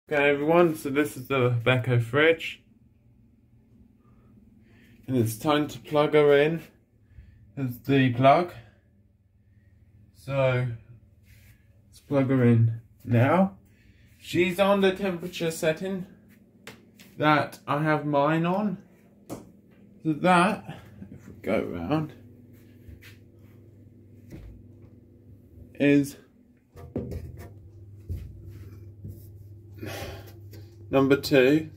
Okay everyone, so this is the Beko fridge and it's time to plug her in as the plug. So let's plug her in now. She's on the temperature setting that I have mine on. So that, if we go around, is number 2.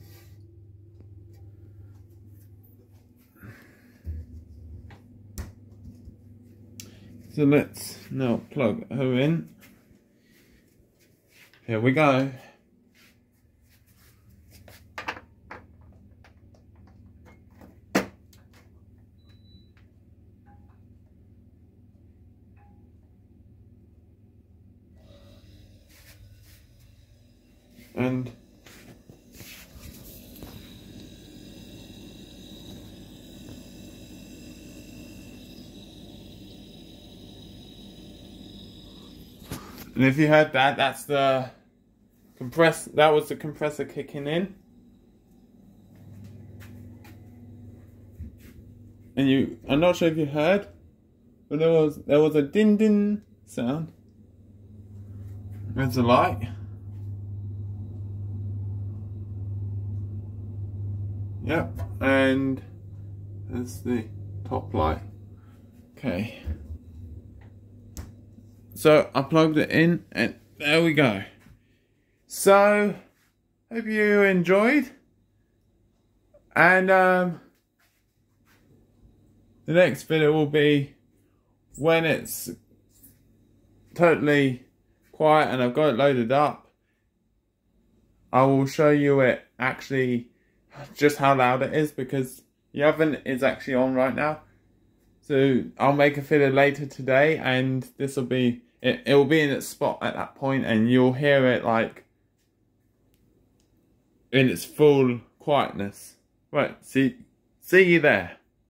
So let's now plug her in. Here we go. And if you heard that, that's the that was the compressor kicking in. And I'm not sure if you heard, but there was a din din sound. There's a light. Yep, and there's the top light. Okay. So I plugged it in and there we go. So hope you enjoyed. And the next video will be when it's totally quiet and I've got it loaded up. I will show you it actually just how loud it is, because the oven is actually on right now. So I'll make a video later today and this will be it will be in its spot at that point and you'll hear it like in its full quietness. Right, see you there.